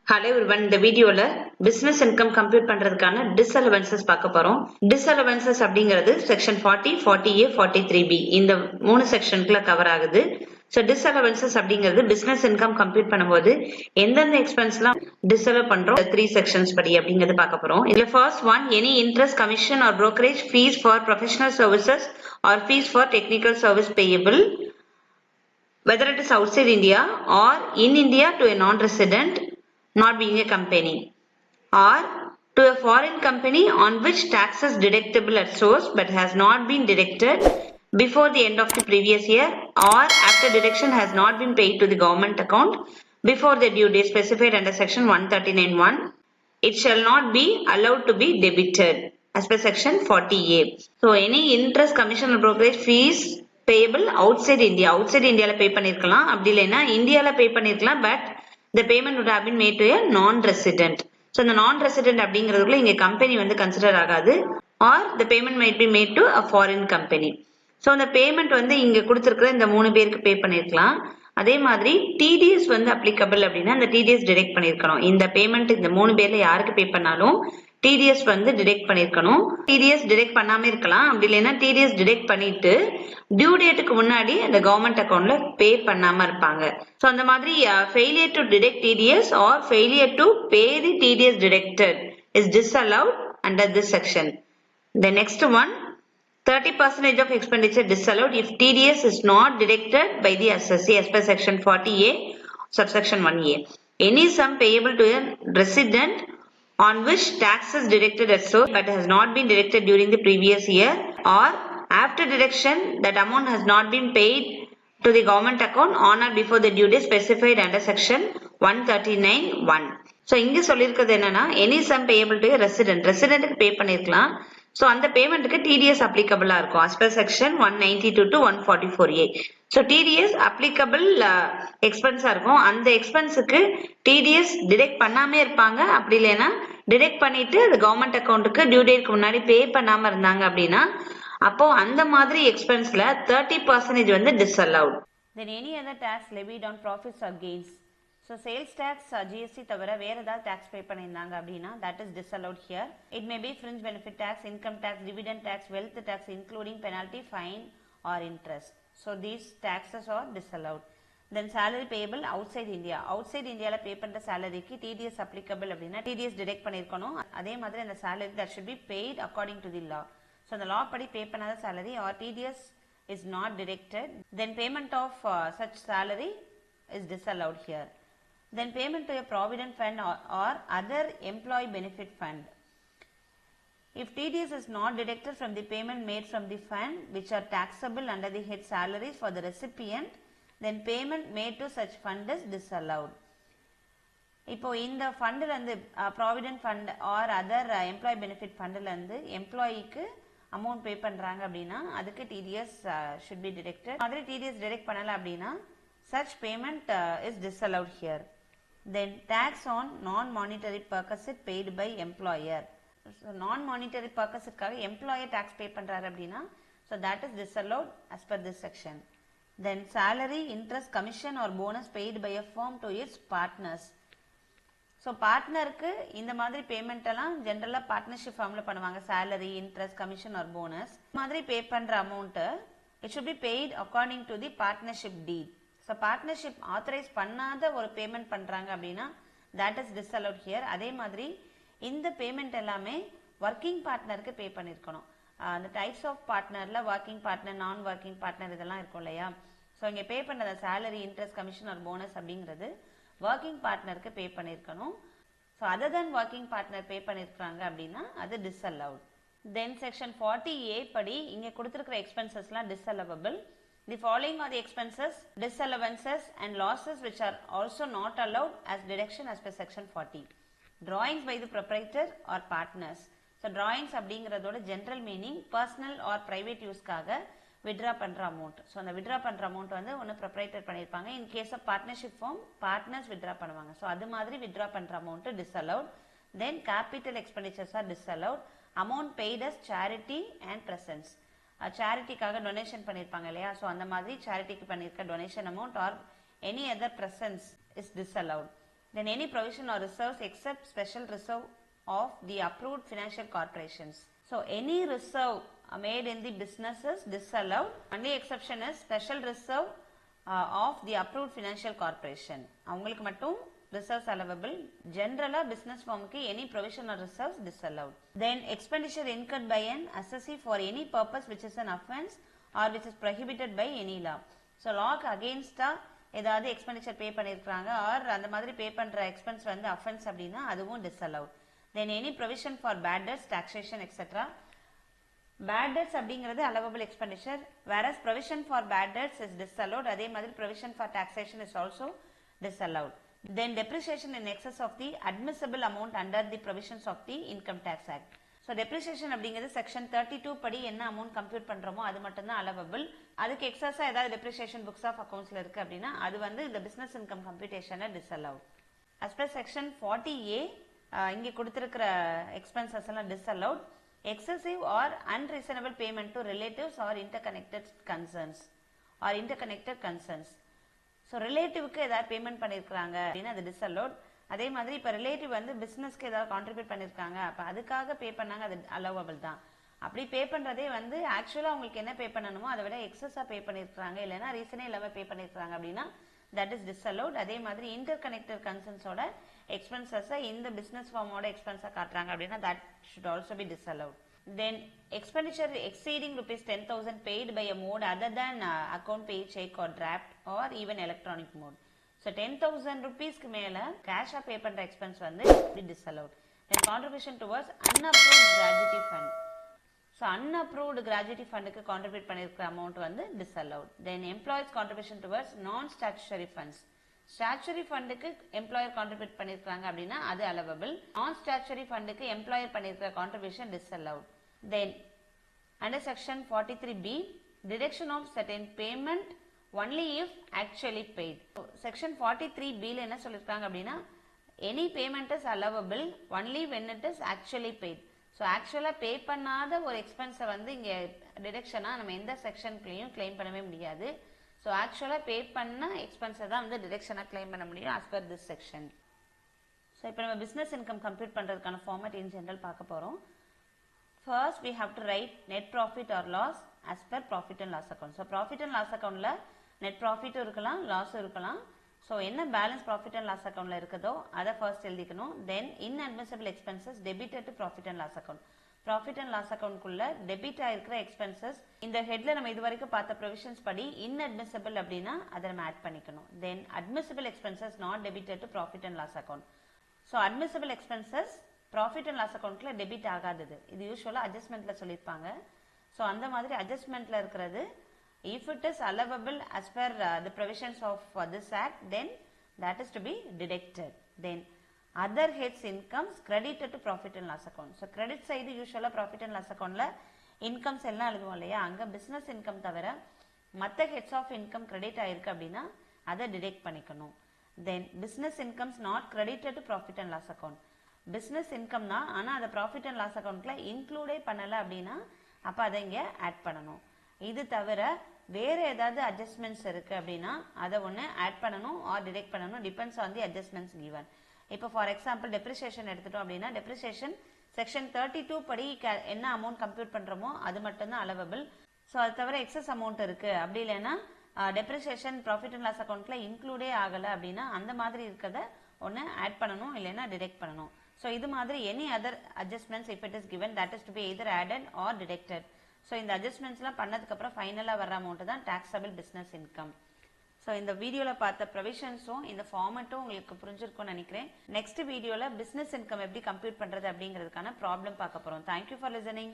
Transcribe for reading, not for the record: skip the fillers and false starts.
Hello everyone, இந்த வீடியோல business income compute பண்றதுக்கான disallowances பார்க்க போறோம். Disallowances அப்படிங்கிறது section 40, 40A, 43B இந்த மூணு செக்ஷனுக்குள்ள கவர் ஆகுது. So disallowances அப்படிங்கிறது business income compute பண்ணும்போது எந்தெந்த எக்ஸ்பென்ஸ்லாம் disallow பண்றோம் 3 sections படி அப்படிங்கிறது பார்க்க போறோம். இதுல first one, any interest, commission or brokerage fees for professional services or fees for technical service payable, whether it is outside India or in India to a non-resident not being a company, or to a foreign company on which tax is deductible at source but has not been deducted before the end of the previous year, or after deduction has not been paid to the government account before the due date specified under section 139(1), it shall not be allowed to be debited as per section 40A. So any interest, commission or brokerage fees payable outside India, outside India la pay பண்ணிருக்கலாம், அப்படி இல்லைன்னா இந்தியால pay பண்ணிருக்கலாம், but the payment would have been made to a non-resident. So the non-resident அப்படிங்கிறதுக்குள்ள இங்க company வந்து consider ஆகாது, or the payment might be made to a foreign company. So the payment வந்து இங்க கொடுத்திருக்கிற இந்த மூணு பேருக்கு pay பண்ணிருக்கலாம். அதே மாதிரி TDS வந்து applicable அப்படின்னா அந்த TDS direct பண்ணிருக்கணும். இந்த payment இந்த மூணு பேர்ல யாருக்கு pay பண்ணாலும் TDS வந்து direct பண்ணிருக்கணும். TDS direct பண்ணாம இருக்கலாம், அப்படி இல்லைன்னா TDS direct பண்ணிட்டு due dateக்கு முன்னாடி அந்த government accountல pay பண்ணாம இருப்பாங்க. So அந்த மாதிரி failure to deduct TDS or failure to pay the TDS deducted is disallowed under this section. The next one, 30% of expenditure disallowed if TDS is not deducted by the assessee as per section 40A subsection 1A. Any sum payable to a resident on which tax is deducted at source but has not been deducted during the previous year, or after deduction that amount has not been paid to the government account on or before the due date specified under section 139(1). So இங்க சொல்லிருக்கிறது என்னன்னா, any sum payable to a resident, residentக்கு pay பண்ணிருக்கலாம். So அந்த பேமெண்ட்டுக்கு TDS applicable இருக்கும் as per section 192 to 144A. So TDS applicable expense இருக்கும். அந்த எக்ஸ்பென்ஸுக்கு TDS detect பண்ணாமே இருப்பாங்க, அப்படி இல்லைன்னா டிடெக்ட் பண்ணிட்டு அது கவர்மெண்ட் அக்கௌண்ட்டுக்கு டியூ டேட்க்கு முன்னாடி பே பண்ணாம இருந்தாங்க அப்படின்னா அப்போ அந்த மாதிரி எக்ஸ்பென்ஸ்ல 30% வந்து disallowed. Then any other tax levied on profits or gains. So sales tax, GST தவிர வேற ஏதாவது tax pay பண்ணிருந்தாங்க அப்படின்னா that is disallowed here. It may be fringe benefit tax, income tax, dividend tax, wealth tax including penalty, fine or interest. So these taxes are disallowed. Then salary payable outside India. Outside India pay பண்ற salaryக்கு TDS applicable அப்படின்னா TDS deduct பண்ணிருக்கணும். அதே மாதிரி அந்த salary that should be paid according to the law. So the law படி pay பண்ணாத salary or TDS is not deducted, then payment of such salary is disallowed here. Then payment to a provident fund or other employee benefit fund. If TDS is not deducted from the payment made from the fund which are taxable under the head salaries for the recipient, then payment made to such fund is disallowed. இப்போ இந்த ஃபண்டில் இருந்து provident fund R other employee benefit ஃபண்டில் இருந்து எம்ப்ளாயிக்கு amount pay பண்ணுறாங்க அப்படின்னா அதுக்கு TDS should be deducted. மாதிரி TDS டிடெக்ட் பண்ணலை அப்படின்னா such payment is disallowed here. Then tax on non-monetary perquisite paid by employer. So non-monetary perquisiteக்காக employer tax pay பண்றாரு அப்படின்னா so that is disallowed as per this section. Then salary, interest, commission or bonus paid by a firm to its partners. So பார்ட்னருக்கு இந்த மாதிரி payment எல்லாம் ஜென்ரலாக partnership ஃபார்மில் பண்ணுவாங்க. Salary, interest, commission or bonus மாதிரி பே பண்ணுற amount it should be paid according to the partnership deed. So partnership authorise பண்ணாத ஒரு பேமெண்ட் பண்ணுறாங்க அப்படின்னா தட் இஸ் டிஸ்அலவுட் ஹியர். அதே மாதிரி இந்த பேமெண்ட் எல்லாமே ஒர்க்கிங் பார்ட்னருக்கு பே பண்ணியிருக்கணும். அந்த டைப்ஸ் ஆஃப் பார்ட்னரில் ஒர்க்கிங் பார்ட்னர், நான் ஒர்க்கிங் பார்ட்னர் இதெல்லாம் இருக்கும் இல்லையா. ஸோ இங்கே பே பண்ணுற salary, interest, commission or bonus அப்படிங்கிறது ஒர்க்கிங் பார்ட்னருக்கு பே பண்ணியிருக்கணும். So other than working partner pay பண்ணியிருக்காங்க அப்படின்னா அது டிஸ்அலவுட். தென் செக்ஷன் 40A படி இங்கே கொடுத்துருக்கிற எக்ஸ்பென்சஸ்லாம் disallowable. The following are the expenses, disallowances and losses which are also not allowed as deduction as per section 40. Drawings by the proprietor or partners. So drawings அப்படிங்கிறதோட general meaning personal or private யூஸ்க்காக withdraw பண்ணுற amount. So அந்த withdraw பண்ணுற amount வந்து ஒன்று proprietor பண்ணியிருப்பாங்க. In case of partnership firm partners withdraw பண்ணுவாங்க. So அது மாதிரி வித்ரா பண்ணுற amount disallowed. Then capital expenditures are disallowed. Amount paid as charity and presents. சேரிட்டிக்காக டொனேஷன் பண்ணியிருப்பாங்க இல்லையா. ஸோ அந்த மாதிரி சேரிட்டிக்கு பண்ணியிருக்க donation amount or any other presents is disallowed. Then any provision or reserves except special reserve of the approved financial corporations. So any reserve made in the business is disallowed. Only exception is special reserve of the approved financial corporation. அவங்களுக்கு மட்டும் reserves allowable. Generally business firm க்கு any provision or reserves disallowed. Then expenditure incurred by an assessee for any purpose which is an offense or which is prohibited by any law. So law against ஏதாவது expenditure pay பண்ணிருக்காங்க or அந்த மாதிரி pay பண்ற expense வந்து offense அப்படினா அதுவும் disallowed. Then any provision for bad debts, taxation etc. Bad debts அப்படிங்கிறது allowable expenditure, whereas provision for bad debts is disallowed. அதே மாதிரி provision for taxation is also disallowed. Then depreciation in excess of the admissible amount under the provisions of the Income Tax Act. So depreciation அப்படிங்கிறது section 32 படி என்ன amount compute பண்றோமோ அது மட்டும் தான் allowable. அதுக்கு எக்ஸஸா ஏதாவது depreciation books of accountsல இருக்கு அப்படினா அது வந்து இந்த business income computation disallowed. As per section 40A இங்க கொடுத்திருக்கிற expenses எல்லாம் disallowed. Excessive or unreasonable payment to relatives or interconnected concerns. So ரிலேட்டிவ்க்கு ஏதாவது பேமெண்ட் பண்ணிருக்காங்க அப்படின்னா அது disallowed. அதே மாதிரி இப்ப ரிலேட்டிவ் வந்து பிசினஸ்க்கு ஏதாவது கான்ட்ரிபியூட் பண்ணிருக்காங்க அப்ப அதுக்காக பே பண்ணாங்க அது allowable தான். அப்படி பே பண்றதே வந்து ஆக்சுவலா உங்களுக்கு என்ன பே பண்ணணுமோ அதை விட எக்ஸஸா பே பண்ணிருக்காங்க இல்லனா ரீசனே இல்லாம பே பண்ணிருக்காங்க அப்படின்னா that is disallowed. அதே மாதிரி இன்டர்கனெக்டட் கன்சர்ன்ஸோட எக்ஸ்பென்சஸ் இந்த பிசினஸ் ஃபார்மோட எக்ஸ்பென்ஸா காட்டுறாங்க அப்படின்னா that should also be disallowed. Then expenditure exceeding rupees 10,000 paid by a mode other than account pay check or draft or even electronic mode. So 10,000 rupees க்கு மேல cash pay பண்ற expense வந்து disallowed. Then contribution towards unapproved gratuity fund. So unapproved gratuity fund க்கு contribute பண்ணிருக்கிற amount வந்து disallowed. Then employees contribution towards non-statutory funds. Statutory fund க்கு employer contribute பண்ணிருக்காங்க அப்படின்னா அது allowable. Non-statutory fund க்கு employer பண்ணிருக்கிற contribution disallowed. Then under section 43B, deduction of certain payment only if actually paid. So, section 43B ல என்ன சொல்லிருக்காங்க அப்படின்னா any payment is allowable only when it is actually paid. So actually pay பண்ணாத ஒரு expense வந்து இங்க deduction நம்ம எந்த செக்ஷன்லயும் claim பண்ணவே முடியாது. So actually pay பண்ண expense தான் வந்து deduction claim பண்ண முடியும் as per this section. So இப்போ நம்ம business income compute பண்றதுக்கான format in general பார்க்க போறோம். First we have to write net profit or loss as per profit and loss account. So profit and loss accountல net profit இருக்கலாம் loss இருக்கலாம். So என்ன balance profit and loss accountல இருக்குதோ அதை first எழுதிக்கணும். Then inadmissible expenses debited to profit and loss account. Profit and loss account குள்ள debit ஆயிருக்கிற expenses இந்த headல நம்ம இதுவரைக்கும் பார்த்த provisions படி inadmissible அப்படின்னா அதை நம்ம add பண்ணிக்கணும். Then admissible expenses not debited to profit and loss account. So admissible expenses profit and loss accountல debit ஆகாதது. இது யூசுவலா adjustmentல சொல்லிருப்பாங்க. So அந்த மாதிரி adjustmentல இருக்கிறது if it is allowable as per the provisions of this act then that is to be deducted. Then other heads incomes credited to profit and loss account. So credit side usually profit and loss accountல incomes எல்லாம் எழுதுவோம் இல்லையா அங்க business income தவிர மத்த heads of income credit ஆயிருக்கு அப்படின்னா அதை deduct பண்ணிக்கணும். Then business incomes not credited to profit and loss account. Business income தான் ஆனா அதை profit and loss accountல include பண்ணல அப்படின்னா அப்ப அதை இங்க ஆட் பண்ணணும். இது தவிர வேற ஏதாவது adjustments இருக்கு அப்படின்னா அதை ஒண்ணு ஆட் பண்ணணும் or deduct பண்ணணும் depends on the adjustments given. இப்போ for example depreciation எடுத்துட்டோம் அப்படின்னா depreciation section 32 படி என்ன amount compute பண்றோமோ அது மட்டும் தான் allowable. So அது தவிர excess amount இருக்கு அப்படி இல்லைன்னா depreciation profit and loss accountல include ஆகல அப்படின்னா அந்த மாதிரி இருக்கத ஒண்ணு ஆட் பண்ணணும் இல்லைன்னா deduct பண்ணணும். So இது மாதிரி any other adjustments if it is given that is to be either added or deducted. So இந்த adjustmentsலாம் பண்ணதுக்கு அப்புறம் ஃபைனலா வர்ற amount தான் taxable business income. So இந்த வீடியோல பார்த்த provisions-உம் இந்த ஃபார்மட்டும் உங்களுக்கு புரிஞ்சிருக்கும்னு நினைக்கிறேன். நெக்ஸ்ட் வீடியோல business income எப்படி கம்ப்யூட் பண்றது அப்படிங்கிறதுக்கான ப்ராப்ளம் பார்க்க போறோம். Thank you for listening.